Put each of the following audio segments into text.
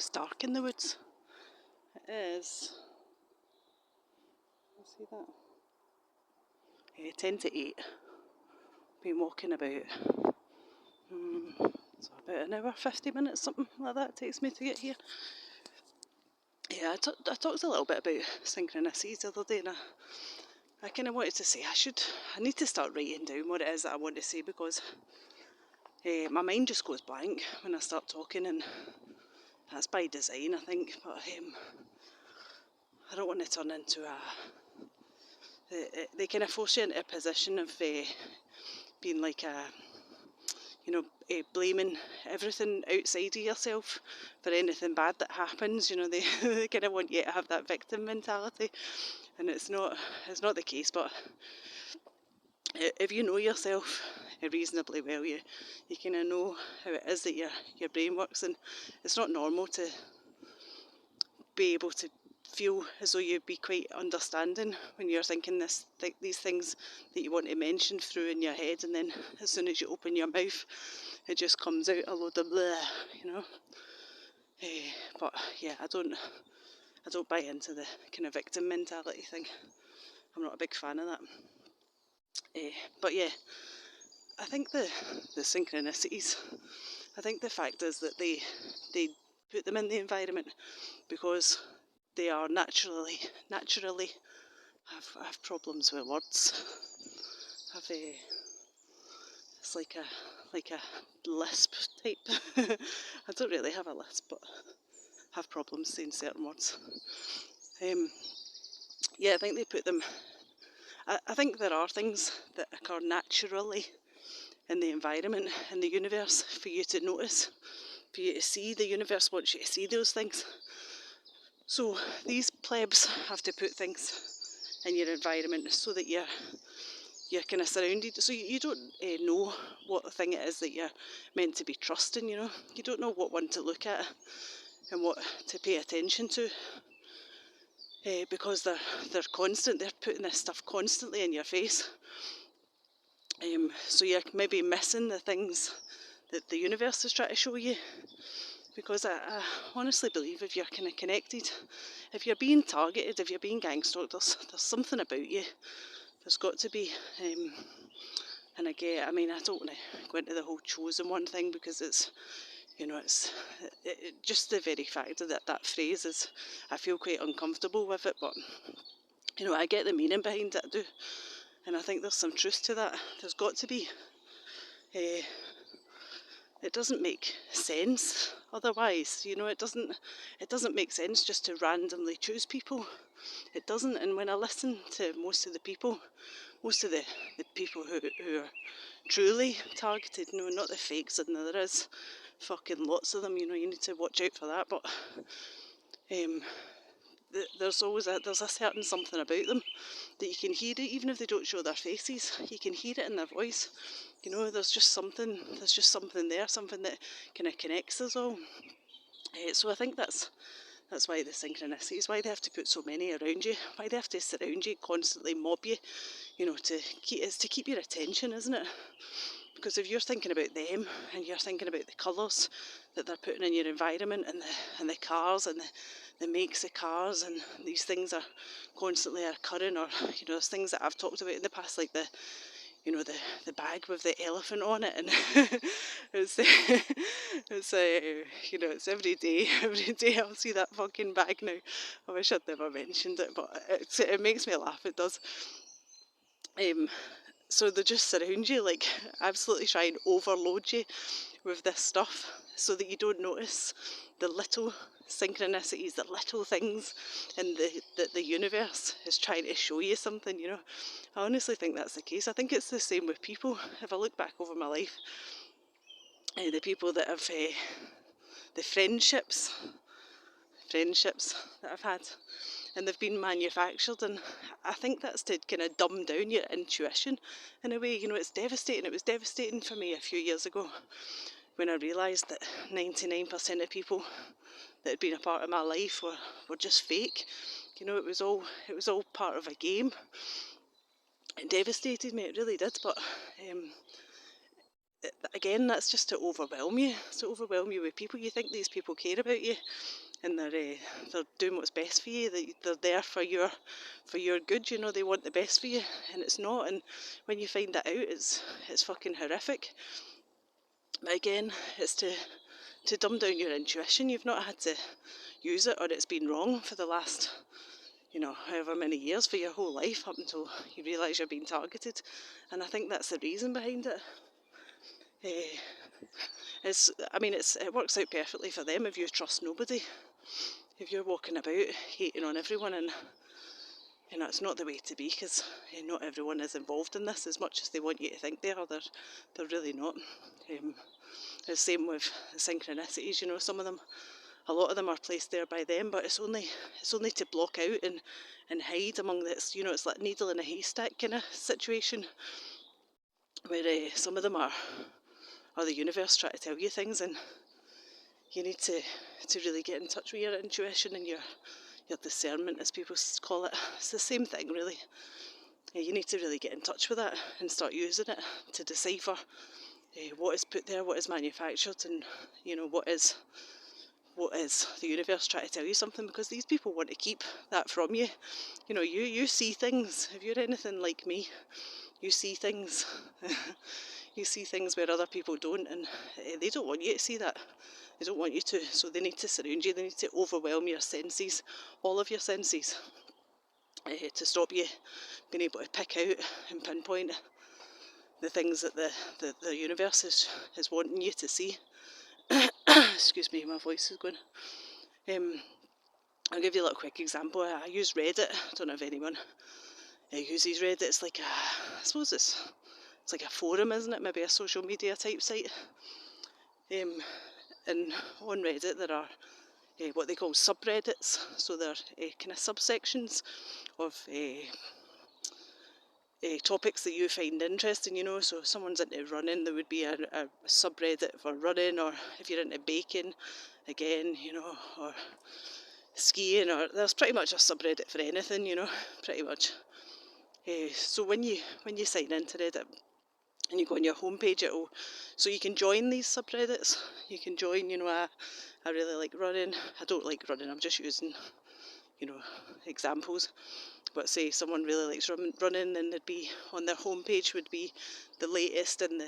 it's dark in the woods. It is. You see that? 10 to 8. Been walking about. So about an hour, 50 minutes, something like that it takes me to get here. Yeah, I talked a little bit about synchronicities the other day, and I kind of wanted to say I need to start writing down what it is that I want to say, because my mind just goes blank when I start talking, and that's by design, I think. But I don't want to turn into they kind of force you into a position of being like blaming everything outside of yourself for anything bad that happens. They, they kind of want you to have that victim mentality, and it's not the case. But if you know yourself reasonably well, you kind of know how it is that your brain works, and it's not normal to be able to feel as though you'd be quite understanding when you're thinking these things that you want to mention through in your head, and then as soon as you open your mouth, it just comes out a load of blah, But yeah, I don't buy into the kind of victim mentality thing. I'm not a big fan of that. But yeah, I think the synchronicities, I think the fact is that they put them in the environment because they are naturally have problems with words. It's like a lisp type. I don't really have a lisp, but have problems saying certain words. Yeah, I think they put them. I think there are things that occur naturally in the environment, in the universe, for you to notice, for you to see. The universe wants you to see those things. So these plebs have to put things in your environment so that you're kind of surrounded, so you don't know what thing it is that you're meant to be trusting. You don't know what one to look at and what to pay attention to, because they're putting this stuff constantly in your face. So you're maybe missing the things that the universe is trying to show you, because I honestly believe if you're kind of connected, if you're being targeted, if you're being gang-stalked, there's something about you. There's got to be. And again, I mean, I don't want to go into the whole chosen one thing, because it's just the very fact that phrase is, I feel quite uncomfortable with it, but I get the meaning behind it, I do, and I think there's some truth to that. There's got to be. It doesn't make sense otherwise. It doesn't make sense just to randomly choose people. It doesn't. And when I listen to most of the people who are truly targeted, not the fakes, and there is fucking lots of them, you need to watch out for that, but there's a certain something about them that you can hear it, even if they don't show their faces. You can hear it in their voice. There's just something there, something that kind of connects us all. So I think that's why the synchronicities, why they have to put so many around you, why they have to surround you, constantly mob you, to keep your attention, isn't it? Because if you're thinking about them and you're thinking about the colours that they're putting in your environment, and the cars and the makes of cars, and these things are constantly occurring, or there's things that I've talked about in the past, like the bag with the elephant on it, and it's it's every day I'll see that fucking bag now. I wish I'd never mentioned it, but it makes me laugh, it does. So they just surround you, like absolutely try and overload you with this stuff so that you don't notice the little synchronicities, the little things in the universe is trying to show you something. I honestly think that's the case. I think it's the same with people. If I look back over my life, the people that have the friendships that I've had, and they've been manufactured, and I think that's to kind of dumb down your intuition in a way. It's devastating. It was devastating for me a few years ago when I realised that 99% of people that had been a part of my life were just fake. It was all part of a game. It devastated me, it really did. But again, that's just to overwhelm you. It's to overwhelm you with people. You think these people care about you, and they're doing what's best for you. They're there for your good. You know, they want the best for you, and it's not. And when you find that out, it's fucking horrific. But again, it's to dumb down your intuition. You've not had to use it, or it's been wrong for the last, however many years, for your whole life, up until you realise you're being targeted. And I think that's the reason behind it. It works out perfectly for them if you trust nobody. If you're walking about hating on everyone, and it's not the way to be, because not everyone is involved in this as much as they want you to think they are. They're really not. It's the same with synchronicities. A lot of them are placed there by them, but it's only to block out and hide among this. It's like needle in a haystack kind of situation, where some of them are the universe trying to tell you things, and you need to really get in touch with your intuition and your discernment, as people call it. It's the same thing, really. You need to really get in touch with that and start using it to decipher what is put there, what is manufactured, and what is the universe trying to tell you something, because these people want to keep that from you. You see things. If you're anything like me, you see things. You see things where other people don't, and they don't want you to see that. They don't want you to, so they need to surround you. They need to overwhelm your senses, all of your senses, to stop you being able to pick out and pinpoint the things that the universe is wanting you to see. Excuse me, my voice is going. I'll give you a little quick example. I use Reddit. I don't know if anyone uses Reddit. It's like I suppose it's like a forum, isn't it? Maybe a social media type site. And on Reddit there are what they call subreddits. So they're kind of subsections of topics that you find interesting. So if someone's into running, there would be a subreddit for running, or if you're into baking, again, or skiing, or there's pretty much a subreddit for anything, pretty much. So when you sign into Reddit and you go on your homepage, so you can join these subreddits. You can join, I really like running. I don't like running. I'm just using, examples. But say someone really likes running, then it'd be on their homepage would be the latest in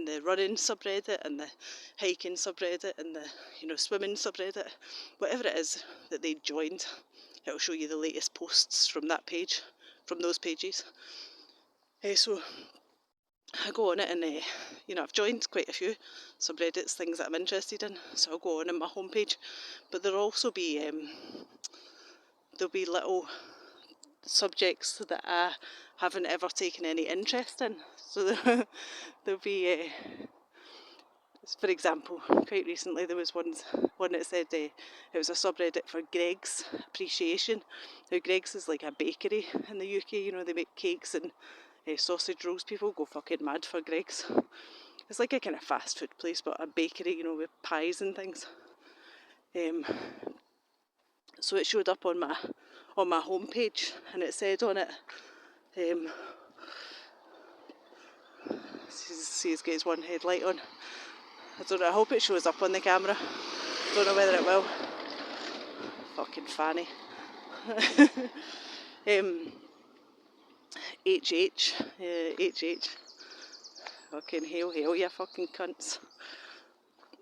the running subreddit, and the hiking subreddit, and the swimming subreddit. Whatever it is that they joined, it'll show you the latest posts from that page, from those pages. So I go on it, and I've joined quite a few subreddits, things that I'm interested in. So I'll go on my homepage, but there'll also be little subjects that I haven't ever taken any interest in. So there'll be, for example, quite recently there was one that said it was a subreddit for Greggs Appreciation. Now Greggs is like a bakery in the UK. They make cakes and sausage rolls. People go fucking mad for Greggs. It's like a kind of fast food place, but a bakery, with pies and things. So it showed up on my homepage, and it said on it, see he's got his one headlight on. I don't know, I hope it shows up on the camera. Don't know whether it will. Fucking fanny. HH. Fucking hail, you fucking cunts.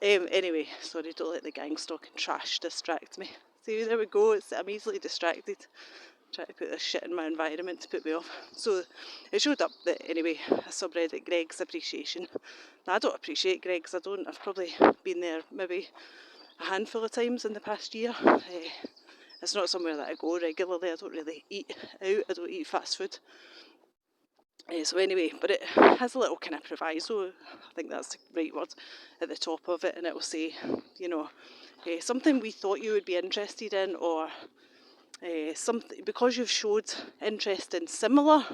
Anyway, sorry, don't let the gang stalk and trash distract me. See, there we go, I'm easily distracted. Trying to put this shit in my environment to put me off. So it showed up that, anyway, a subreddit, Greggs Appreciation. Now, I don't appreciate Greggs. I've probably been there maybe a handful of times in the past year. It's not somewhere that I go regularly. I don't really eat out. I don't eat fast food. So anyway, but it has a little kind of proviso, I think that's the right word, at the top of it, and it will say, something we thought you would be interested in, or something, because you've showed interest in similar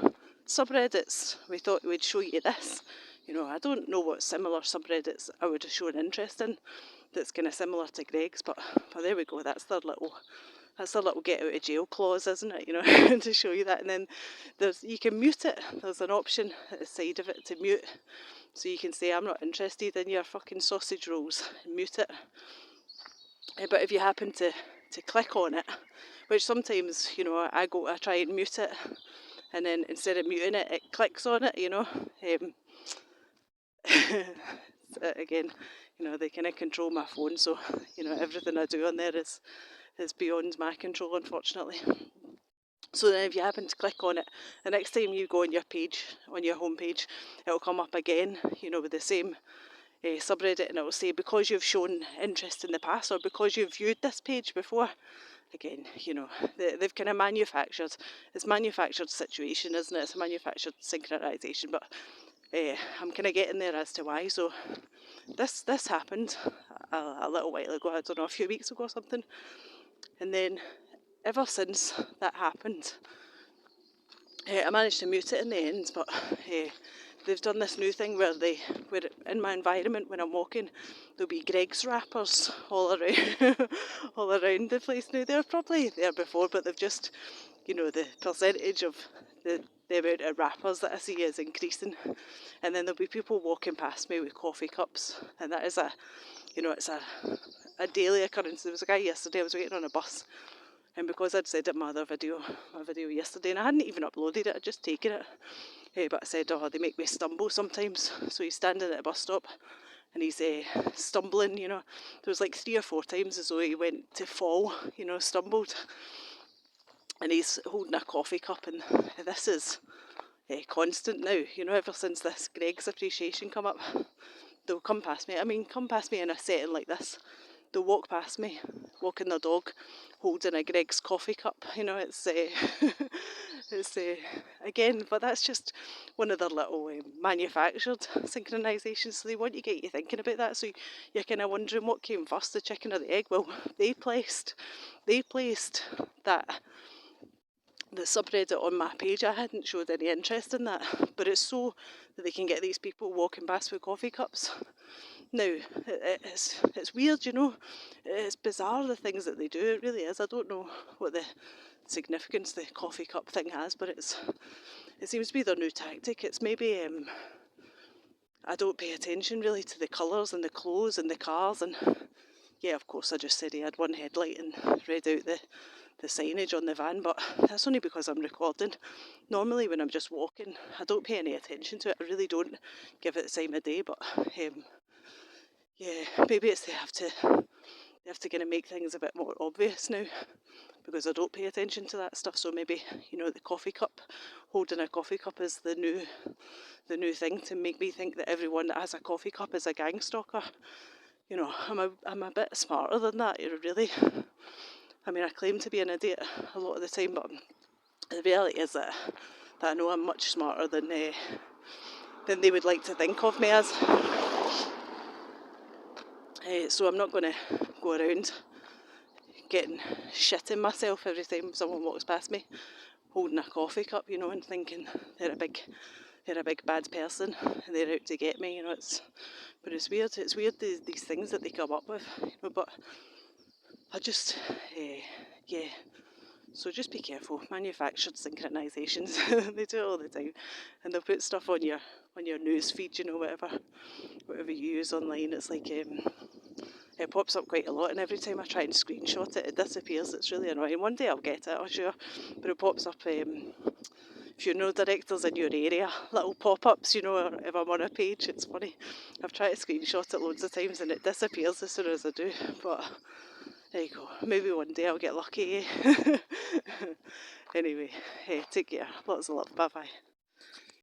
subreddits, we thought we'd show you this. I don't know what similar subreddits I would have shown interest in that's kind of similar to Greggs, but there we go, that's their little That's a little get out of jail clause, isn't it? You know, to show you that. And then you can mute it. There's an option at the side of it to mute. So you can say, I'm not interested in your fucking sausage rolls, and mute it. But if you happen to click on it, which sometimes, you know, I try and mute it, and then instead of muting it, it clicks on it, you know. Again, you know, they kind of control my phone, so, you know, everything I do on there is beyond my control, unfortunately. So then if you happen to click on it, the next time you go on your page, on your homepage, it'll come up again, you know, with the same subreddit, and it'll say, because you've shown interest in the past, or because you've viewed this page before. Again, you know, they've kind of manufactured, it's manufactured situation, isn't it? It's a manufactured synchronisation, but I'm kind of getting there as to why. So this happened a little while ago, I don't know, a few weeks ago or something, and then ever since that happened, I managed to mute it in the end, but they've done this new thing where in my environment when I'm walking, there'll be Greggs wrappers all around, all around the place. Now, they were probably there before, but they've just, you know, the percentage of the amount of wrappers that I see is increasing. And then there'll be people walking past me with coffee cups, and that is it's a daily occurrence. There was a guy yesterday, I was waiting on a bus, and because I'd said it in my video yesterday, and I hadn't even uploaded it, I'd just taken it, but I said, oh, they make me stumble sometimes. So he's standing at a bus stop, and he's stumbling, you know. There was like 3 or 4 times as though he went to fall, you know, stumbled. And he's holding a coffee cup, and this is constant now, you know, ever since this Greggs appreciation come up. They'll come past me. I mean, come past me in a setting like this. They'll walk past me, walking their dog, holding a Greggs coffee cup. You know, it's again, but that's just one of their little manufactured synchronisations. So they want to get you thinking about that. So you're kind of wondering what came first, the chicken or the egg. Well, they placed that. The subreddit on my page, I hadn't showed any interest in that, but it's so that they can get these people walking past with coffee cups. Now, it's weird, you know, it's bizarre the things that they do, it really is. I don't know what the significance the coffee cup thing has, but it seems to be their new tactic. It's maybe, I don't pay attention really to the colours and the clothes and the cars, and yeah, of course I just said he had one headlight and read out the signage on the van, but that's only because I'm recording. Normally when I'm just walking, I don't pay any attention to it. I really don't give it the time of day, but yeah, maybe it's they have to kind of make things a bit more obvious now, because I don't pay attention to that stuff. So maybe, you know, the coffee cup, holding a coffee cup is the new thing to make me think that everyone that has a coffee cup is a gang stalker. You know, I'm a bit smarter than that, you know, really. I mean, I claim to be an idiot a lot of the time, but the reality is that I know I'm much smarter than they would like to think of me as. So I'm not going to go around getting shitting myself every time someone walks past me holding a coffee cup, you know, and thinking they're a big bad person and they're out to get me, you know. But it's weird. It's weird these things that they come up with, you know. But I just, yeah. So just be careful. Manufactured synchronisations, they do it all the time, and they'll put stuff on your news feed, you know, whatever you use online. It's like it pops up quite a lot, and every time I try and screenshot it, it disappears. It's really annoying. One day I'll get it, I'm sure, but it pops up. Funeral directors in your area, little pop-ups, you know, if I'm on a page. It's funny. I've tried to screenshot it loads of times and it disappears as soon as I do, but there you go. Maybe one day I'll get lucky. Anyway, hey, take care. Lots of love. Bye-bye.